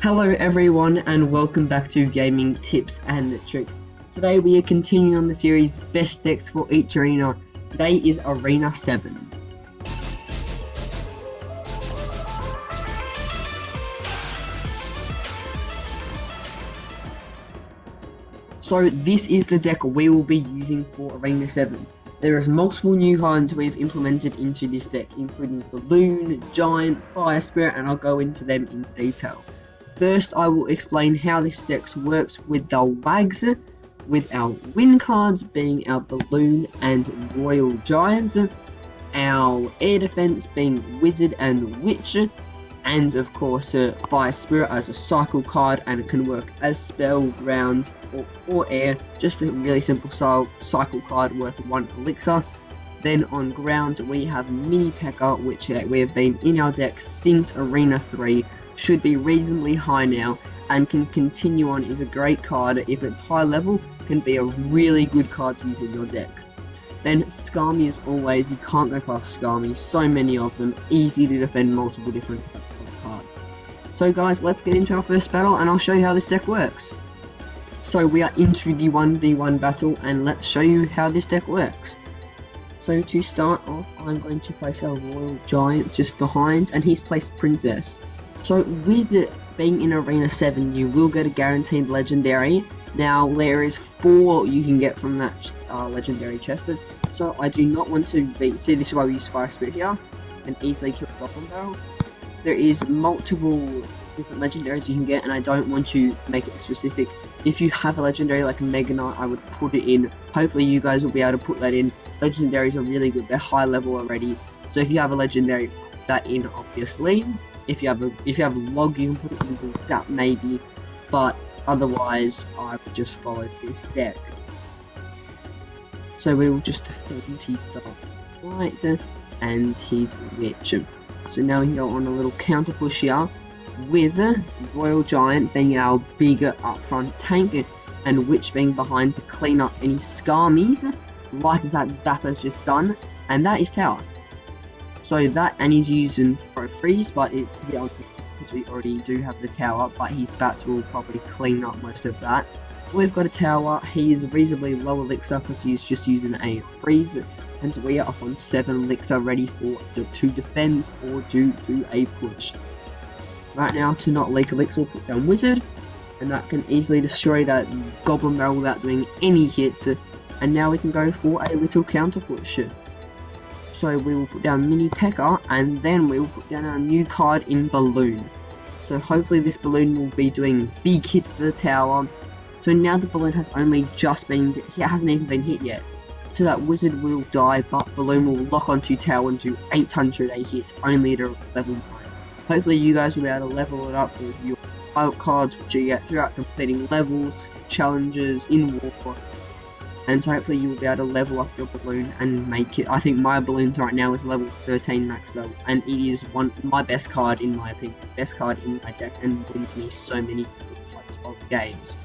Hello everyone and welcome back to Gaming Tips and Tricks. Today we are continuing on the series Best Decks for each arena. Today is Arena 7. So this is the deck we will be using for Arena 7. There is multiple new cards we've implemented into this deck, including Balloon, Giant, Fire Spirit, and I'll go into them in detail. First, I will explain how this deck works with the W.A.G.S, with our win cards being our Balloon and Royal Giant, our air defense being Wizard and Witch, and of course Fire Spirit as a cycle card, and it can work as spell, ground, or air, just a really simple cycle card worth 1 elixir. Then on ground we have Mini P.E.K.K.A, which we have been in our deck since Arena 3, should be reasonably high now, and can continue on. Is a great card. If it's high level, can be a really good card to use in your deck. Then Skami, as always, you can't go past Skami, so many of them, easy to defend multiple different cards. So guys, let's get into our first battle and I'll show you how this deck works. So we are into the 1v1 battle and let's show you how this deck works. So to start off, I'm going to place our Royal Giant just behind, and he's placed Princess. So with it being in Arena 7, you will get a guaranteed legendary. Now there is 4 you can get from that legendary chest. So I do not want to be, see, this is why we use Fire Spirit here and easily kill the Goblin Barrel. There is multiple different legendaries you can get, and I don't want to make it specific. If you have a legendary like a Mega Knight, I would put it in. Hopefully you guys will be able to put that in. Legendaries are really good, they're high level already. So if you have a legendary, put that in obviously. If you have a log, you can put it in the Zap maybe, but otherwise I would just follow this deck. So we will just defend his Dark Knight and his Witch. So now we can go on a little counter push here with Royal Giant being our bigger upfront tank, and Witch being behind to clean up any Skarmies like that Zap has just done, and that is Tower. So that, and he's using for a freeze, but it's a bit honest because we already do have the tower, but his bats will probably clean up most of that. We've got a tower, he is reasonably low elixir because he's just using a freeze, and we are up on 7 elixir ready to defend or do a push. Right now, to not leak elixir, we'll put down Wizard, and that can easily destroy that Goblin Barrel without doing any hits, and now we can go for a little counter push. So we will put down Mini P.E.K.K.A, and then we will put down our new card in Balloon. So hopefully this Balloon will be doing big hits to the tower. So now the Balloon has only just been, it hasn't even been hit yet. So that Wizard will die, but Balloon will lock onto tower and do 800 a hit, only to level 9. Hopefully you guys will be able to level it up with your wild cards which you get throughout completing levels, challenges, in war. And so hopefully you will be able to level up your Balloon and make it. I think my Balloons right now is level 13 max level, and it is my best card in my opinion, best card in my deck, and wins me so many types of games.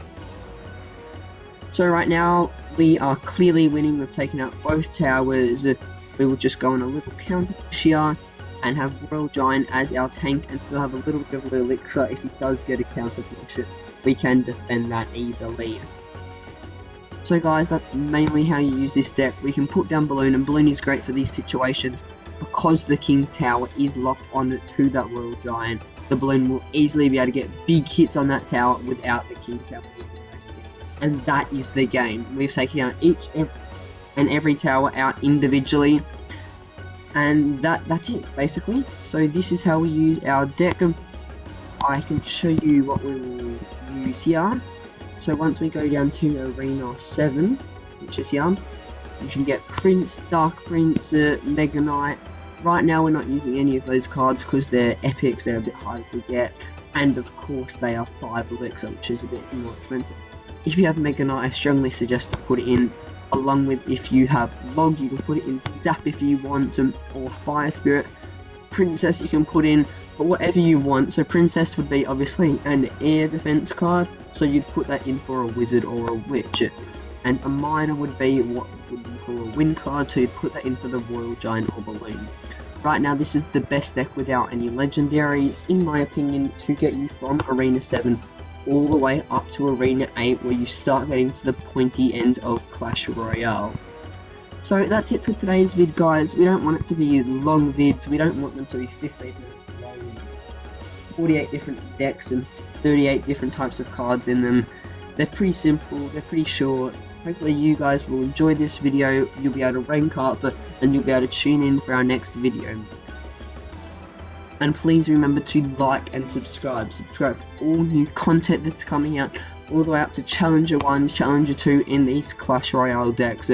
So right now we are clearly winning. We've taken out both towers. We will just go on a little counter push here and have Royal Giant as our tank, and still have a little bit of elixir. If he does get a counter push, we can defend that easily. So guys, that's mainly how you use this deck. We can put down Balloon, and Balloon is great for these situations because the King Tower is locked on to that Royal Giant. The Balloon will easily be able to get big hits on that tower without the King Tower even noticing. And that is the game. We've taken out every tower out individually, and that's it basically. So this is how we use our deck. I can show you what we will use here. So once we go down to Arena 7, which is here, you can get Prince, Dark Prince, Mega Knight. Right now we're not using any of those cards because they're epics, they're a bit harder to get, and of course they are 5 elixir, which is a bit more expensive. If you have Mega Knight, I strongly suggest to put it in, along with, if you have Log, you can put it in Zap if you want, or Fire Spirit. Princess you can put in, but whatever you want. So Princess would be obviously an air defense card, so you'd put that in for a Wizard or a Witch. And a Miner would be what would be for a win card, so you'd put that in for the Royal Giant or Balloon. Right now, this is the best deck without any legendaries, in my opinion, to get you from Arena 7 all the way up to Arena 8, where you start getting to the pointy end of Clash Royale. So that's it for today's vid, guys. We don't want it to be long vids, we don't want them to be 15 minutes long, 48 different decks and 38 different types of cards in them. They're pretty simple, they're pretty short. Hopefully you guys will enjoy this video, you'll be able to rank up, and you'll be able to tune in for our next video. And please remember to like and subscribe for all new content that's coming out, all the way up to Challenger 1, Challenger 2 in these Clash Royale decks.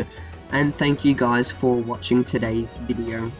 And thank you guys for watching today's video.